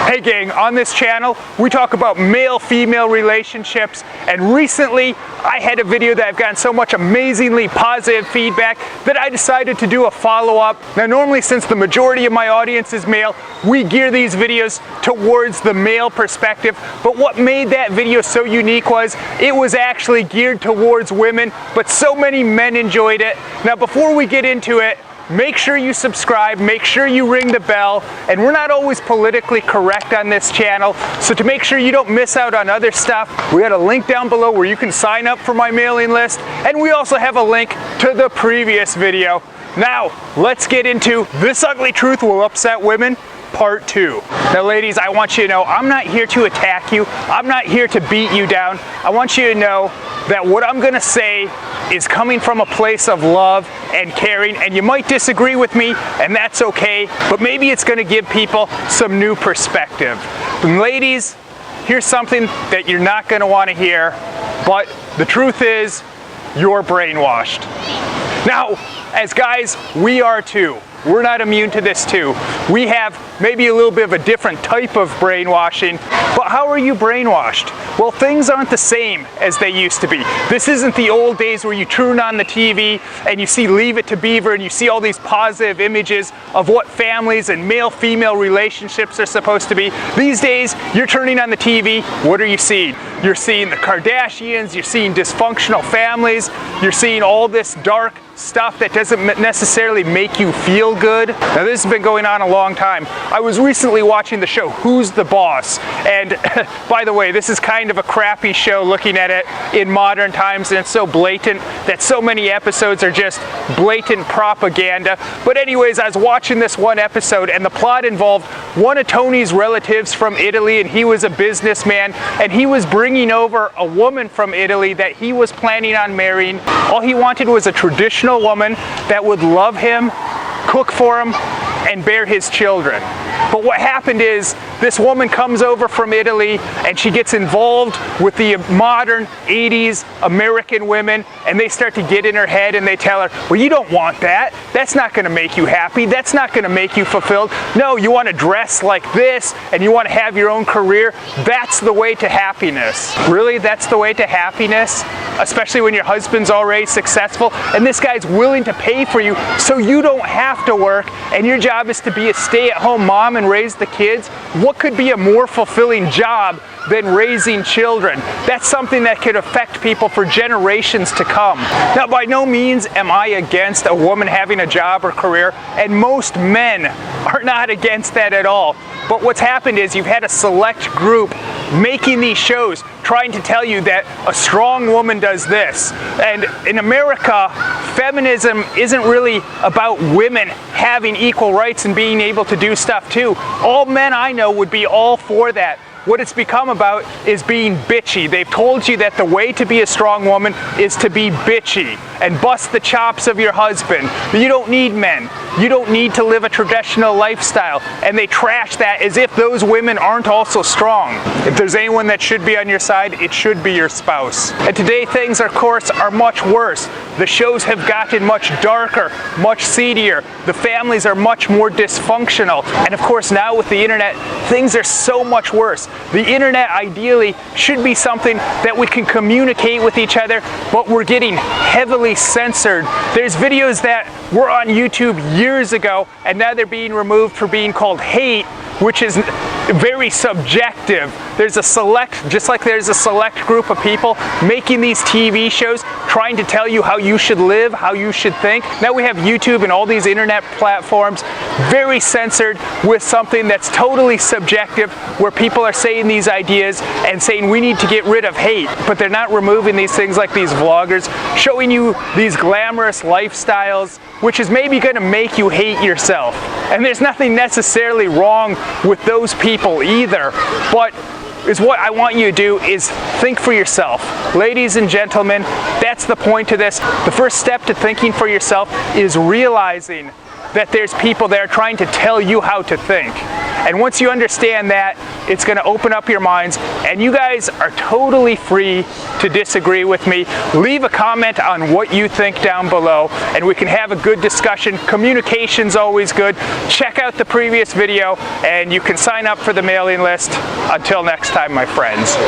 Hey gang, on this channel we talk about male-female relationships, and recently I had a video that I've gotten so much amazingly positive feedback that I decided to do a follow-up. Now normally, since the majority of my audience is male, we gear these videos towards the male perspective, but what made that video so unique was it was actually geared towards women, but so many men enjoyed it. Now before we get into it, make sure you subscribe, make sure you ring the bell, and we're not always politically correct on this channel, so to make sure you don't miss out on other stuff, we got a link down below where you can sign up for my mailing list, and we also have a link to the previous video. Now, let's get into This Ugly Truth Will Upset Women, Part 2. Now ladies, I want you to know I'm not here to attack you, I'm not here to beat you down. I want you to know that what I'm gonna say is coming from a place of love and caring, and you might disagree with me, and that's okay, but maybe it's gonna give people some new perspective. And ladies, here's something that you're not gonna wanna hear, but the truth is, you're brainwashed. Now, as guys, we are too. We're not immune to this too. We have maybe a little bit of a different type of brainwashing, but how are you brainwashed? Well, things aren't the same as they used to be. This isn't the old days where you turn on the TV and you see Leave It to Beaver and you see all these positive images of what families and male-female relationships are supposed to be. These days, you're turning on the TV, what are you seeing? You're seeing the Kardashians, you're seeing dysfunctional families, you're seeing all this dark stuff that doesn't necessarily make you feel good. Now this has been going on a long time. I was recently watching the show Who's the Boss, and by the way, this is kind of a crappy show looking at it in modern times, and it's so blatant that so many episodes are just blatant propaganda. But anyways, I was watching this one episode and the plot involved one of Tony's relatives from Italy, and he was a businessman, and he was bringing over a woman from Italy that he was planning on marrying. All he wanted was a traditional woman that would love him, cook for him, and bear his children. But what happened is this woman comes over from Italy and she gets involved with the modern 80s American women, and they start to get in her head and they tell her, well, you don't want that. That's not going to make you happy. That's not going to make you fulfilled. No, you want to dress like this and you want to have your own career. That's the way to happiness. Really? That's the way to happiness? Especially when your husband's already successful and this guy's willing to pay for you so you don't have to work and your job is to be a stay-at-home mom and raise the kids. What could be a more fulfilling job than raising children? That's something that could affect people for generations to come. Now, by no means am I against a woman having a job or career, and most men are not against that at all. But what's happened is you've had a select group making these shows trying to tell you that a strong woman does this. And in America, feminism isn't really about women having equal rights and being able to do stuff too. All men I know would be all for that. What it's become about is being bitchy. They've told you that the way to be a strong woman is to be bitchy and bust the chops of your husband. But you don't need men. You don't need to live a traditional lifestyle. And they trash that as if those women aren't also strong. If there's anyone that should be on your side, it should be your spouse. And today things, of course, are much worse. The shows have gotten much darker, much seedier. The families are much more dysfunctional. And of course now with the internet, things are so much worse. The internet ideally should be something that we can communicate with each other, but we're getting heavily censored. There's videos that were on YouTube years ago and now they're being removed for being called hate, which is very subjective. There's a select, just like there's a select group of people making these TV shows trying to tell you how you should live, how you should think. Now we have YouTube and all these internet platforms very censored with something that's totally subjective, where people are saying these ideas and saying we need to get rid of hate, but they're not removing these things like these vloggers showing you these glamorous lifestyles, which is maybe going to make you hate yourself. And there's nothing necessarily wrong with those people either, but is what I want you to do is think for yourself. Ladies and gentlemen, that's the point to this. The first step to thinking for yourself is realizing that there's people there trying to tell you how to think. And once you understand that, it's going to open up your minds, and you guys are totally free to disagree with me. Leave a comment on what you think down below, and we can have a good discussion. Communication's always good. Check out the previous video, and you can sign up for the mailing list. Until next time, my friends.